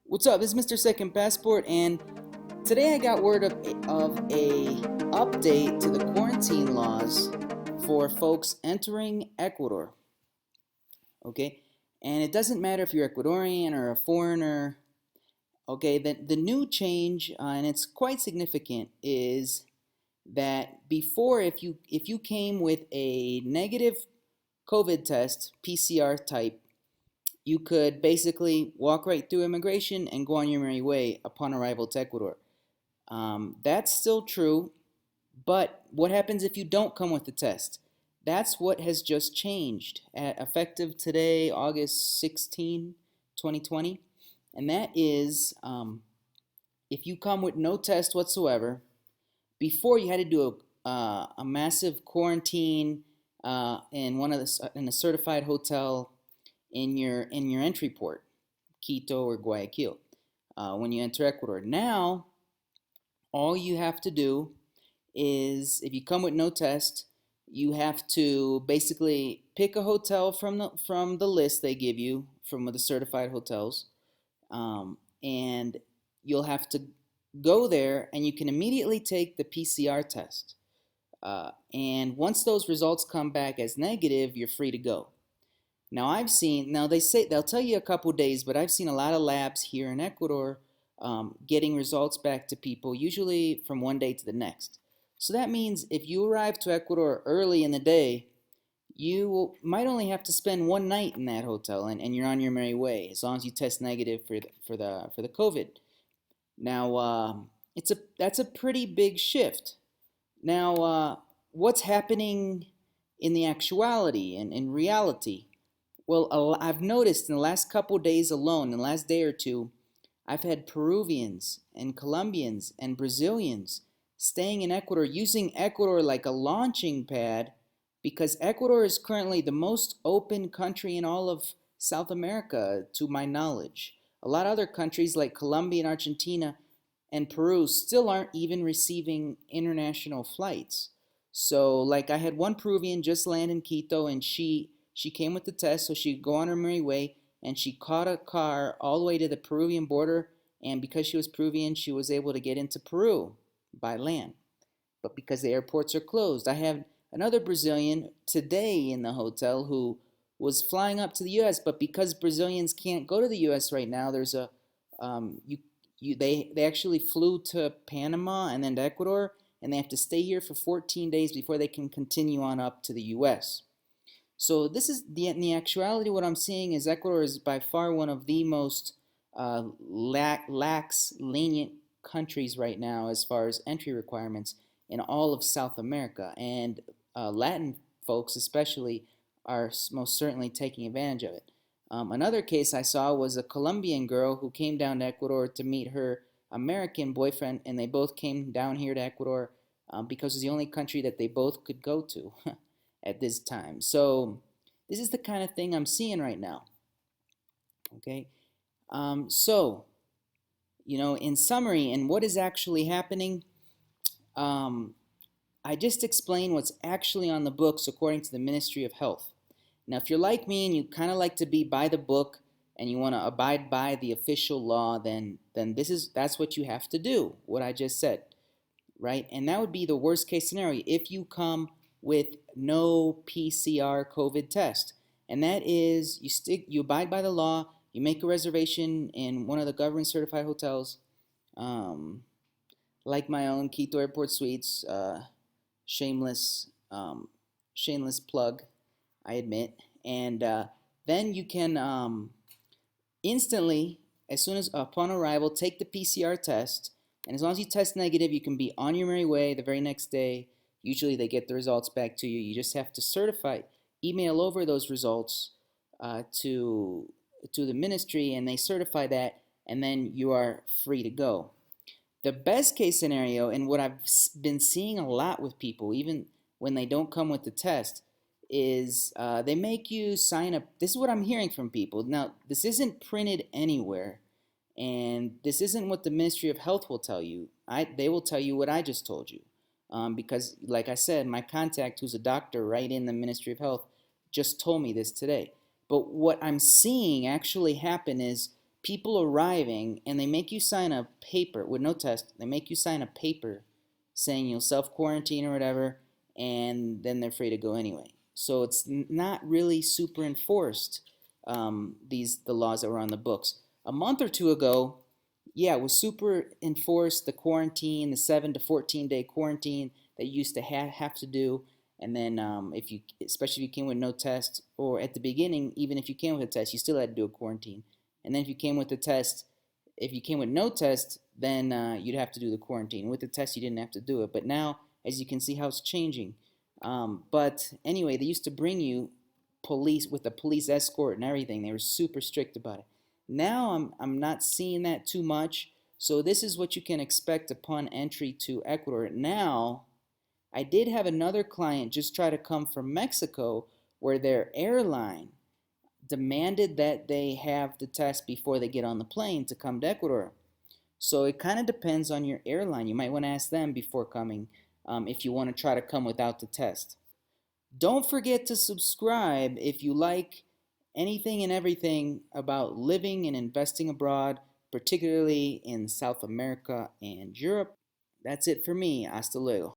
What's up? This is Mr. Second Passport, and today I got word of a update to the quarantine laws for folks entering Ecuador. Okay, and it doesn't matter if you're Ecuadorian or a foreigner. Okay, the new change, and it's quite significant, is that before, if you came with a negative COVID test, PCR type, you could basically walk right through immigration and go on your merry way upon arrival to Ecuador. That's still true, but what happens if you don't come with the test? That's what has just changed, effective today, August 16, 2020. And that is if you come with no test whatsoever, before you had to do a massive quarantine in a certified hotel in your entry port, Quito or Guayaquil, when you enter Ecuador. Now, all you have to do is, if you come with no test, you have to basically pick a hotel from the list they give you from the certified hotels, and you'll have to go there, and you can immediately take the PCR test. And once those results come back as negative, you're free to go. Now they say they'll tell you a couple days, but I've seen a lot of labs here in Ecuador getting results back to people, usually from one day to the next. So that means if you arrive to Ecuador early in the day, might only have to spend one night in that hotel, and you're on your merry way as long as you test negative for the COVID. Now, that's a pretty big shift. Now, what's happening in the actuality and in reality? Well, I've noticed in the last couple days alone, in the last day or two, I've had Peruvians and Colombians and Brazilians staying in Ecuador, using Ecuador like a launching pad, because Ecuador is currently the most open country in all of South America, to my knowledge. A lot of other countries like Colombia and Argentina and Peru still aren't even receiving international flights. So, like, I had one Peruvian just land in Quito, and she came with the test so she could go on her merry way, and she caught a car all the way to the Peruvian border, and because she was Peruvian, she was able to get into Peru by land. But because the airports are closed, I have another Brazilian today in the hotel who was flying up to the U.S., but because Brazilians can't go to the U.S. right now, there's a they actually flew to Panama and then to Ecuador, and they have to stay here for 14 days before they can continue on up to the U.S. So this is in the actuality, what I'm seeing is Ecuador is by far one of the most lax, lenient countries right now as far as entry requirements in all of South America, and Latin folks especially are most certainly taking advantage of it. Another case I saw was a Colombian girl who came down to Ecuador to meet her American boyfriend, and they both came down here to Ecuador because it's the only country that they both could go to at this time. So this is the kind of thing I'm seeing right now. Okay, so in summary, and what is actually happening, um, I just explained what's actually on the books according to the Ministry of Health. Now, if you're like me and you kind of like to be by the book and you want to abide by the official law, then that's what you have to do. What I just said, right? And that would be the worst case scenario if you come with no PCR COVID test. And that is you abide by the law, you make a reservation in one of the government certified hotels, um, like my own Quito Airport Suites, shameless, shameless plug, I admit. And then you can instantly, as soon as upon arrival, take the PCR test. And as long as you test negative, you can be on your merry way the very next day. Usually they get the results back to you. You just have to email over those results to the ministry, and they certify that, and then you are free to go. The best case scenario, and what I've been seeing a lot with people, even when they don't come with the test, is they make you sign up. This is what I'm hearing from people. Now, this isn't printed anywhere, and this isn't what the Ministry of Health will tell you. They will tell you what I just told you. Because, like I said, my contact, who's a doctor right in the Ministry of Health, just told me this today. But what I'm seeing actually happen is people arriving and they make you sign a paper with no test. They make you sign a paper saying you'll self-quarantine or whatever, and then they're free to go anyway. So it's not really super enforced, the laws that were on the books. A month or two ago, yeah, it was super enforced, the quarantine, the 7 to 14 day quarantine that you used to have to do. And then if you, especially if you came with no test, or at the beginning, even if you came with a test, you still had to do a quarantine. And then if you came with the test, if you came with no test, then you'd have to do the quarantine. With the test, you didn't have to do it. But now, as you can see how it's changing. But anyway, they used to bring you police with a police escort and everything. They were super strict about it. Now I'm not seeing that too much. So this is what you can expect upon entry to Ecuador. Now, I did have another client just try to come from Mexico, where their airline demanded that they have the test before they get on the plane to come to Ecuador. So it kind of depends on your airline. You might want to ask them before coming, if you want to try to come without the test. Don't forget to subscribe if you like anything and everything about living and investing abroad, particularly in South America and Europe. That's it for me. Hasta luego.